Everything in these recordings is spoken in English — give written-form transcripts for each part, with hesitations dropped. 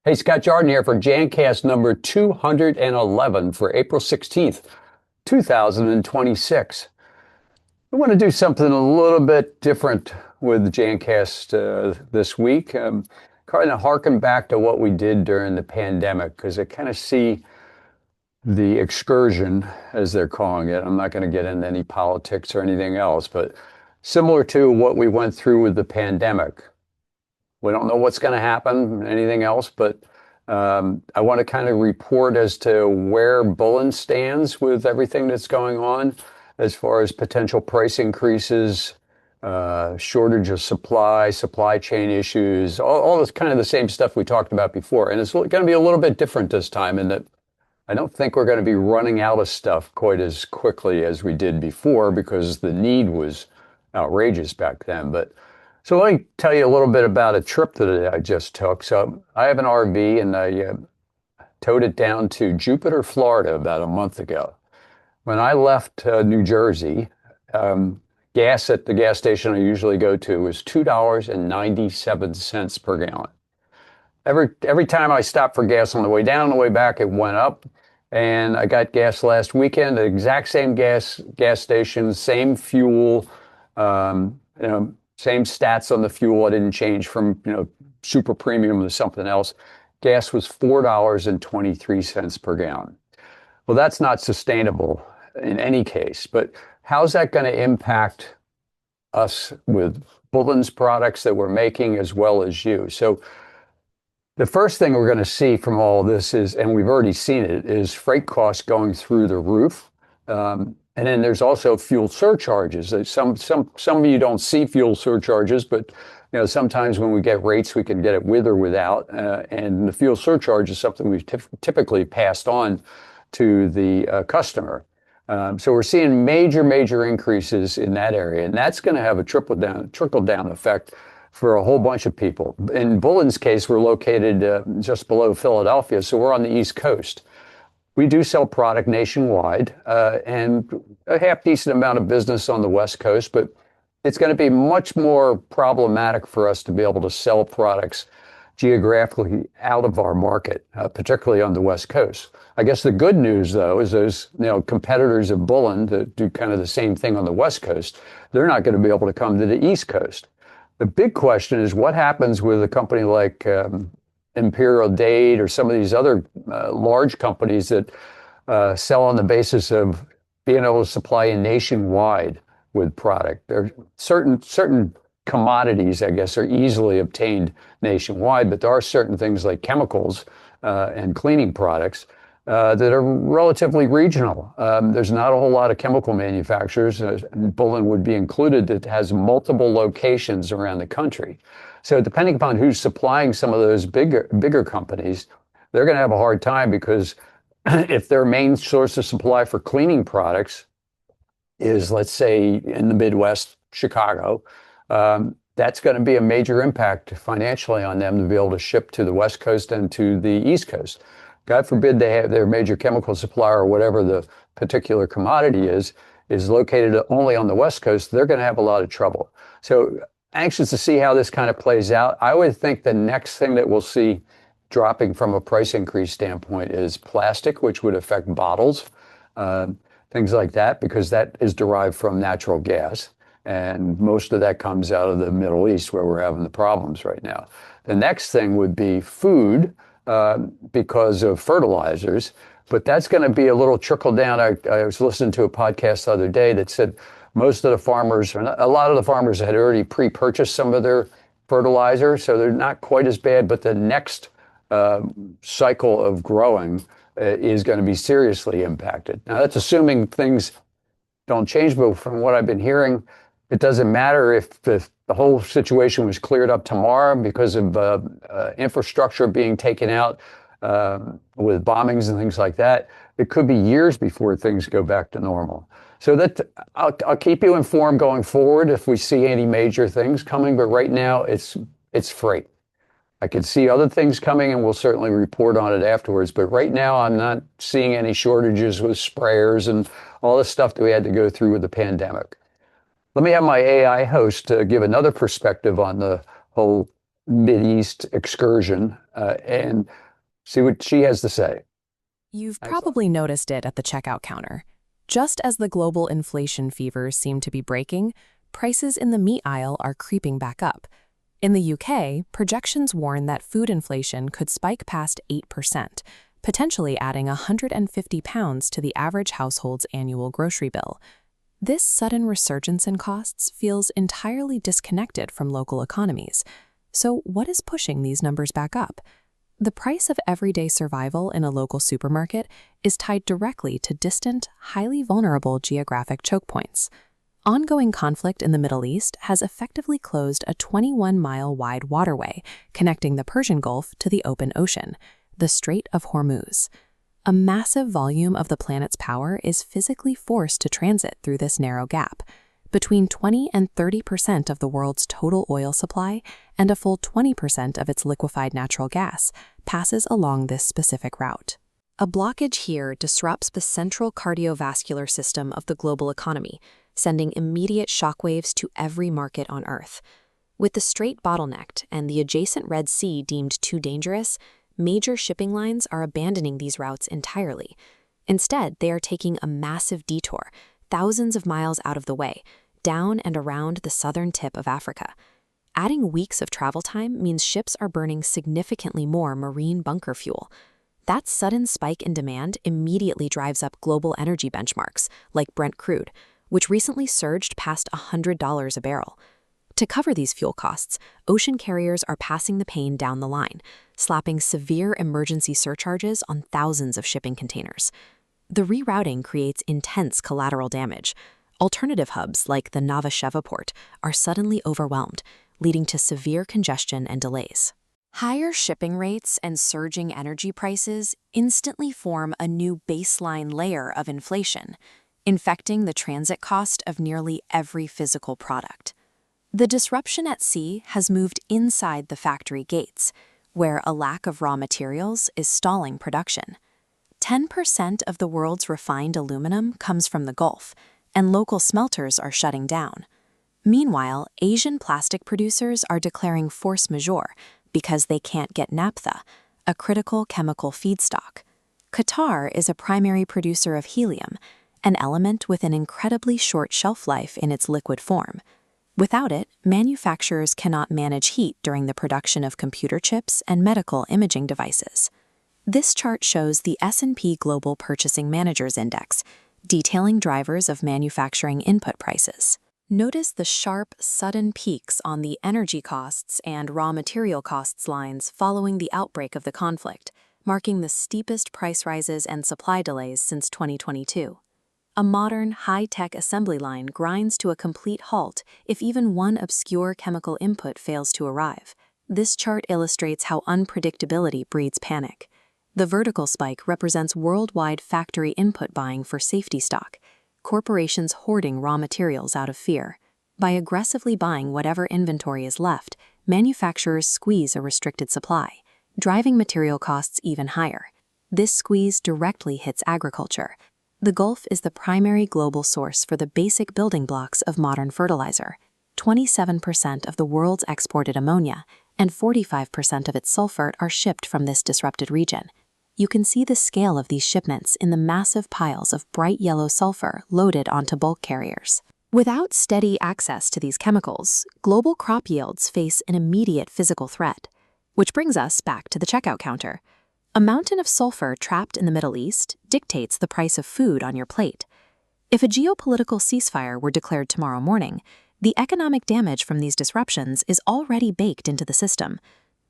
Hey, Scott Jordan here for Jancast number 211 for April 16th, 2026. I want to do something a little bit different with Jancast this week. Kind of harken back to what we did during the pandemic, because I kind of see the excursion, as they're calling it. I'm not going to get into any politics or anything else, but similar to what we went through with the pandemic. We don't know what's going to happen, anything else, but I want to kind of report as to where Bullen stands with everything that's going on as far as potential price increases, shortage of supply chain issues, all this kind of the same stuff we talked about before. And it's going to be a little bit different this time in that I don't think we're going to be running out of stuff quite as quickly as we did before because the need was outrageous back then. So let me tell you a little bit about a trip that I just took. So I have an RV and I towed it down to Jupiter, Florida about a month ago. When I left New Jersey, gas at the gas station I usually go to was $2.97 per gallon. Every time I stopped for gas on the way down and the way back, it went up. And I got gas last weekend, the exact same gas station, same fuel, same stats on the fuel. I didn't change from, super premium to something else. Gas was $4.23 per gallon. Well, that's not sustainable in any case, but how's that going to impact us with Bullen's products that we're making as well as you? So the first thing we're going to see from all of this is, and we've already seen it, is freight costs going through the roof. And then there's also fuel surcharges. Some of you don't see fuel surcharges, but sometimes when we get rates, we can get it with or without. And the fuel surcharge is something we've typically passed on to the customer. So we're seeing major increases in that area, and that's going to have a trickle down effect for a whole bunch of people. In Bullen's case, we're located just below Philadelphia, so we're on the East Coast. We do sell product nationwide and a half decent amount of business on the West Coast, but it's going to be much more problematic for us to be able to sell products geographically out of our market, particularly on the West Coast. I guess the good news, though, is those competitors of Bullen that do kind of the same thing on the West Coast, they're not going to be able to come to the East Coast. The big question is what happens with a company like Imperial Dade or some of these other large companies that sell on the basis of being able to supply nationwide with product. There are certain commodities, I guess, are easily obtained nationwide, but there are certain things like chemicals and cleaning products that are relatively regional. There's not a whole lot of chemical manufacturers, Bullen would be included, that has multiple locations around the country. So depending upon who's supplying some of those bigger companies, they're going to have a hard time because if their main source of supply for cleaning products is, let's say, in the Midwest, Chicago, that's going to be a major impact financially on them to be able to ship to the West Coast and to the East Coast. God forbid they have their major chemical supplier or whatever the particular commodity is located only on the West Coast, they're going to have a lot of trouble. So anxious to see how this kind of plays out. I would think the next thing that we'll see dropping from a price increase standpoint is plastic, which would affect bottles, things like that, because that is derived from natural gas. And most of that comes out of the Middle East where we're having the problems right now. The next thing would be food because of fertilizers, but that's going to be a little trickle down. I was listening to a podcast the other day that said most of the farmers, or a lot of the farmers had already pre-purchased some of their fertilizer, so they're not quite as bad, but the next cycle of growing is going to be seriously impacted. Now, that's assuming things don't change, but from what I've been hearing, it doesn't matter if the whole situation was cleared up tomorrow because of infrastructure being taken out with bombings and things like that. It could be years before things go back to normal. So that I'll keep you informed going forward if we see any major things coming, but right now it's freight. I could see other things coming and we'll certainly report on it afterwards, but right now I'm not seeing any shortages with sprayers and all the stuff that we had to go through with the pandemic. Let me have my AI host give another perspective on the whole Mideast excursion and see what she has to say. You've Excellent. probably noticed it at the checkout counter. Just as the global inflation fevers seem to be breaking, prices in the meat aisle are creeping back up. In the UK, projections warn that food inflation could spike past 8%, potentially adding £150 to the average household's annual grocery bill. This sudden resurgence in costs feels entirely disconnected from local economies. So what is pushing these numbers back up? The price of everyday survival in a local supermarket is tied directly to distant, highly vulnerable geographic choke points. Ongoing conflict in the Middle East has effectively closed a 21-mile-wide waterway connecting the Persian Gulf to the open ocean, the Strait of Hormuz. A massive volume of the planet's power is physically forced to transit through this narrow gap. Between 20 and 30% of the world's total oil supply and a full 20% of its liquefied natural gas passes along this specific route. A blockage here disrupts the central cardiovascular system of the global economy, sending immediate shockwaves to every market on Earth. With the strait bottlenecked and the adjacent Red Sea deemed too dangerous, major shipping lines are abandoning these routes entirely. Instead, they are taking a massive detour, thousands of miles out of the way, down and around the southern tip of Africa. Adding weeks of travel time means ships are burning significantly more marine bunker fuel. That sudden spike in demand immediately drives up global energy benchmarks, like Brent crude, which recently surged past $100 a barrel. To cover these fuel costs, ocean carriers are passing the pain down the line, slapping severe emergency surcharges on thousands of shipping containers. The rerouting creates intense collateral damage. Alternative hubs like the Novasheva port are suddenly overwhelmed, leading to severe congestion and delays. Higher shipping rates and surging energy prices instantly form a new baseline layer of inflation, infecting the transit cost of nearly every physical product. The disruption at sea has moved inside the factory gates, where a lack of raw materials is stalling production. 10% of the world's refined aluminum comes from the Gulf, and local smelters are shutting down. Meanwhile, Asian plastic producers are declaring force majeure because they can't get naphtha, a critical chemical feedstock. Qatar is a primary producer of helium, an element with an incredibly short shelf life in its liquid form. Without it, manufacturers cannot manage heat during the production of computer chips and medical imaging devices. This chart shows the S&P Global Purchasing Managers Index, detailing drivers of manufacturing input prices. Notice the sharp, sudden peaks on the energy costs and raw material costs lines following the outbreak of the conflict, marking the steepest price rises and supply delays since 2022. A modern, high-tech assembly line grinds to a complete halt if even one obscure chemical input fails to arrive. This chart illustrates how unpredictability breeds panic. The vertical spike represents worldwide factory input buying for safety stock, corporations hoarding raw materials out of fear. By aggressively buying whatever inventory is left, manufacturers squeeze a restricted supply, driving material costs even higher. This squeeze directly hits agriculture. The Gulf is the primary global source for the basic building blocks of modern fertilizer. 27% of the world's exported ammonia and 45% of its sulfur are shipped from this disrupted region. You can see the scale of these shipments in the massive piles of bright yellow sulfur loaded onto bulk carriers. Without steady access to these chemicals, global crop yields face an immediate physical threat. Which brings us back to the checkout counter. A mountain of sulfur trapped in the Middle East dictates the price of food on your plate. If a geopolitical ceasefire were declared tomorrow morning, the economic damage from these disruptions is already baked into the system.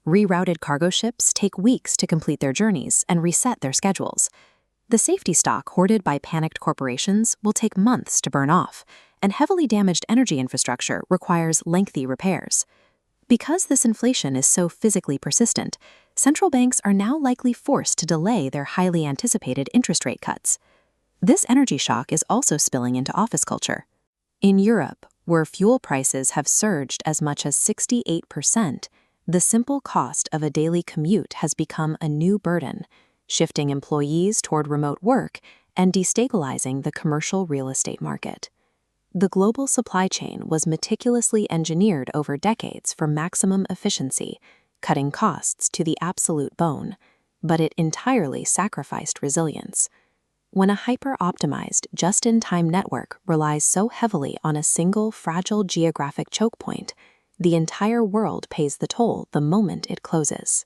Rerouted cargo ships take weeks to complete their journeys and reset their schedules. The safety stock hoarded by panicked corporations will take months to burn off, and heavily damaged energy infrastructure requires lengthy repairs. Because this inflation is so physically persistent, central banks are now likely forced to delay their highly anticipated interest rate cuts. This energy shock is also spilling into office culture. In Europe, where fuel prices have surged as much as 68%, the simple cost of a daily commute has become a new burden, shifting employees toward remote work and destabilizing the commercial real estate market. The global supply chain was meticulously engineered over decades for maximum efficiency, cutting costs to the absolute bone, but it entirely sacrificed resilience. When a hyper-optimized, just-in-time network relies so heavily on a single fragile geographic choke point, the entire world pays the toll the moment it closes.